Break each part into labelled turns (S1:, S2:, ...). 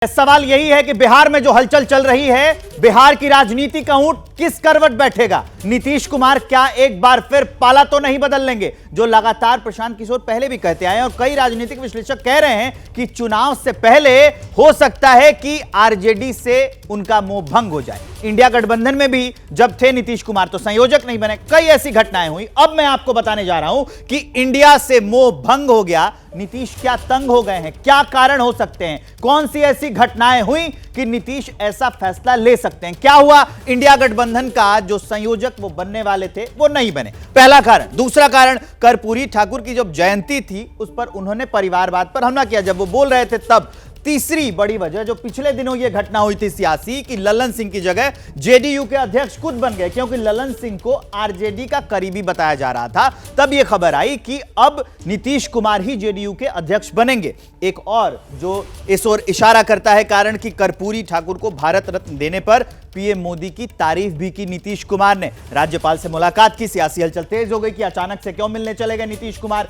S1: सवाल यही है कि बिहार में जो हलचल चल रही है, बिहार की राजनीति का ऊंट किस करवट बैठेगा। नीतीश कुमार क्या एक बार फिर पाला तो नहीं बदल लेंगे, जो लगातार प्रशांत किशोर पहले भी कहते आए और कई राजनीतिक विश्लेषक कह रहे हैं कि चुनाव से पहले हो सकता है कि आरजेडी से उनका मोह भंग हो जाए। इंडिया गठबंधन में भी जब थे नीतीश कुमार तो संयोजक नहीं बने, कई ऐसी घटनाएं हुई। अब मैं आपको बताने जा रहा हूं कि इंडिया से मोह भंग हो गया, नीतीश क्या तंग हो गए हैं, क्या कारण हो सकते हैं, कौन सी ऐसी घटनाएं हुई कि नीतीश ऐसा फैसला ले सकते हैं। क्या हुआ, इंडिया गठबंधन का जो संयोजक वो बनने वाले थे वो नहीं बने, पहला कारण। दूसरा कारण, कर्पूरी ठाकुर की जब जयंती थी उस पर उन्होंने परिवारवाद पर हमला किया, जब वो बोल रहे थे तब। तीसरी बड़ी वजह जो पिछले दिनों यह घटना हुई थी सियासी, कि ललन सिंह की जगह जेडीयू के अध्यक्ष खुद बन गए, क्योंकि ललन सिंह को आरजेडी का करीबी बताया जा रहा था। तब यह खबर आई कि अब नीतीश कुमार ही जेडीयू के अध्यक्ष बनेंगे। एक और जो इस ओर इशारा करता है कारण, कि कर्पूरी ठाकुर को भारत रत्न देने पर पीएम मोदी की तारीफ भी की नीतीश कुमार ने। राज्यपाल से मुलाकात की, सियासी हलचल तेज हो गई कि अचानक से क्यों मिलने चले गए नीतीश कुमार।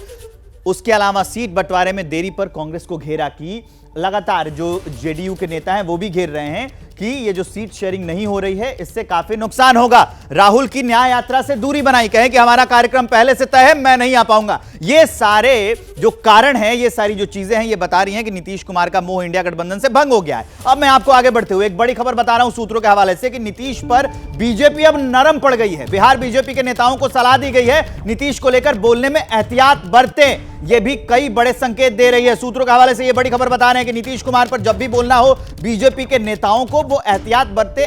S1: उसके अलावा सीट बंटवारे में देरी पर कांग्रेस को घेरा, कि लगातार जो जेडीयू के नेता हैं वो भी घेर रहे हैं कि ये जो सीट शेयरिंग नहीं हो रही है इससे काफी नुकसान होगा। राहुल की न्याय यात्रा से दूरी बनाई, कहे कि हमारा कार्यक्रम पहले से तय है, मैं नहीं आ पाऊंगा। ये सारे जो कारण हैं, ये सारी जो चीजें हैं, ये बता रही हैं कि नीतीश कुमार का मोह इंडिया गठबंधन से भंग हो गया है। अब मैं आपको आगे बढ़ते हुए एक बड़ी खबर बता रहा हूं सूत्रों के हवाले से, कि नीतीश पर बीजेपी अब नरम पड़ गई है। बिहार बीजेपी के नेताओं को सलाह दी गई है नीतीश को लेकर बोलने में एहतियात बरतें। ये भी कई बड़े संकेत दे रही है। सूत्रों के हवाले से ये बड़ी खबर बता रहे हैं कि नीतीश कुमार पर जब भी बोलना हो बीजेपी के नेताओं को वो एहतियात बरते,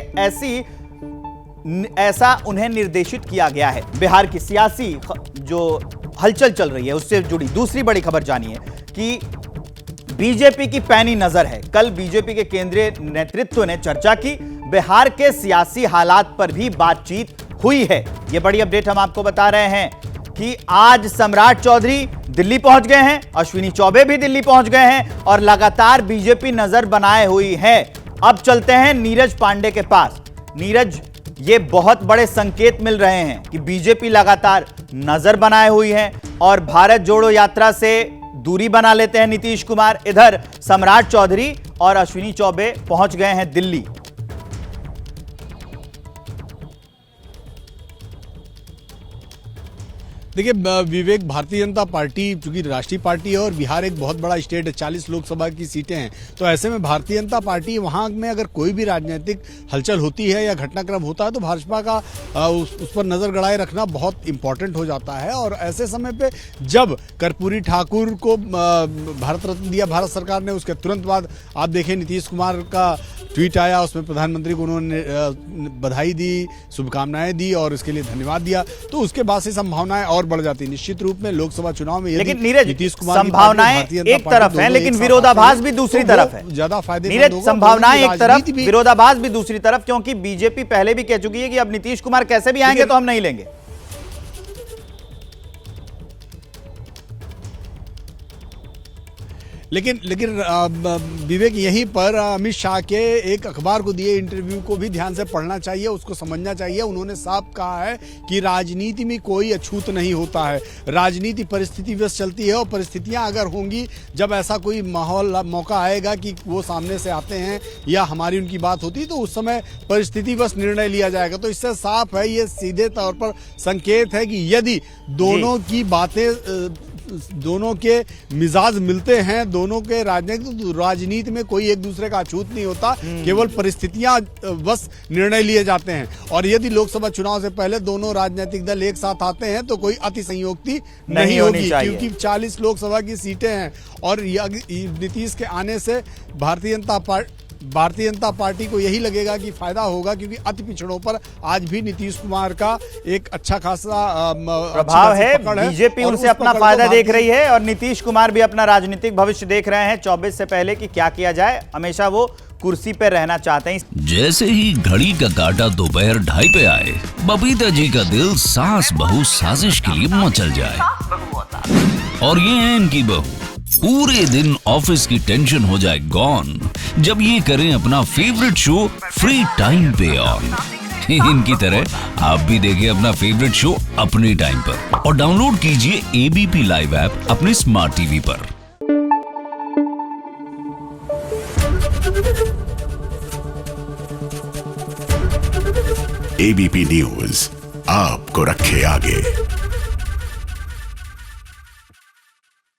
S1: ऐसा उन्हें निर्देशित किया गया है। बिहार की सियासी जो हलचल चल रही है उससे जुड़ी दूसरी बड़ी खबर जानिए, कि बीजेपी की पैनी नजर है। कल बीजेपी के केंद्रीय नेतृत्व ने चर्चा की, बिहार के सियासी हालात पर भी बातचीत हुई है। यह बड़ी अपडेट हम आपको बता रहे हैं कि आज सम्राट चौधरी दिल्ली पहुंच गए हैं, अश्विनी चौबे भी दिल्ली पहुंच गए हैं और लगातार बीजेपी नजर बनाए हुई है। अब चलते हैं नीरज पांडे के पास। नीरज, ये बहुत बड़े संकेत मिल रहे हैं कि बीजेपी लगातार नजर बनाए हुई है और भारत जोड़ो यात्रा से दूरी बना लेते हैं नीतीश कुमार। इधर सम्राट चौधरी और अश्विनी चौबे पहुंच गए हैं दिल्ली।
S2: देखिए विवेक, भारतीय जनता पार्टी चूंकि राष्ट्रीय पार्टी है और बिहार एक बहुत बड़ा स्टेट है, 40 लोकसभा की सीटें हैं, तो ऐसे में भारतीय जनता पार्टी वहां में अगर कोई भी राजनीतिक हलचल होती है या घटनाक्रम होता है तो भाजपा का उस पर नजर गड़ाए रखना बहुत इंपॉर्टेंट हो जाता है। और ऐसे समय पे जब कर्पूरी ठाकुर को भारत रत्न दिया भारत सरकार ने, उसके तुरंत बाद आप देखें नीतीश कुमार का ट्वीट आया, उसमें प्रधानमंत्री को उन्होंने बधाई दी, शुभकामनाएं दी और इसके लिए धन्यवाद दिया। तो उसके बाद से संभावनाएं और बढ़ जाती है निश्चित रूप में लोकसभा चुनाव में।
S1: लेकिन नीरज, संभावनाएं एक तरफ है लेकिन विरोधाभास भी दूसरी तरफ है।
S2: ज्यादा फायदे
S1: नीरज, संभावनाएं एक तरफ, विरोधाभास भी दूसरी तरफ, क्योंकि बीजेपी पहले भी कह चुकी है कि अब नीतीश कुमार कैसे भी आएंगे तो हम नहीं लेंगे।
S2: लेकिन विवेक, यहीं पर अमित शाह के एक अखबार को दिए इंटरव्यू को भी ध्यान से पढ़ना चाहिए, उसको समझना चाहिए। उन्होंने साफ कहा है कि राजनीति में कोई अछूत नहीं होता है, राजनीति परिस्थितिवश चलती है और परिस्थितियां अगर होंगी, जब ऐसा कोई माहौल मौका आएगा कि वो सामने से आते हैं या हमारी उनकी बात होती है तो उस समय परिस्थितिवश निर्णय लिया जाएगा। तो इससे साफ है, ये सीधे तौर पर संकेत है कि यदि दोनों की बातें, दोनों के मिजाज मिलते हैं, दोनों के राजनीति में कोई एक दूसरे का अछूत नहीं होता, केवल परिस्थितियां बस निर्णय लिए जाते हैं। और यदि लोकसभा चुनाव से पहले दोनों राजनीतिक दल एक साथ आते हैं तो कोई अति संयोक्ति नहीं होगी, क्योंकि 40 लोकसभा की सीटें हैं और नीतीश के आने से भारतीय जनता पार्टी को यही लगेगा कि फायदा होगा, क्योंकि अति पिछड़ों पर आज भी नीतीश कुमार का एक अच्छा खासा
S1: प्रभाव है। बीजेपी उनसे अपना फायदा देख रही है और नीतीश कुमार भी अपना राजनीतिक भविष्य देख रहे हैं 24 से पहले कि क्या किया जाए। हमेशा वो कुर्सी पर रहना चाहते हैं।
S3: जैसे ही घड़ी का काटा दोपहर 2:30 पे आए, बबीता जी का दिल सास बहू साजिश के लिए मचल जाए। और ये है इनकी बहू, पूरे दिन ऑफिस की टेंशन हो जाए गॉन जब ये करें अपना फेवरेट शो फ्री टाइम पे ऑन। इनकी तरह आप भी देखें अपना फेवरेट शो अपने टाइम पर और डाउनलोड कीजिए एबीपी लाइव ऐप अपने स्मार्ट टीवी पर।
S4: एबीपी न्यूज आपको रखे आगे।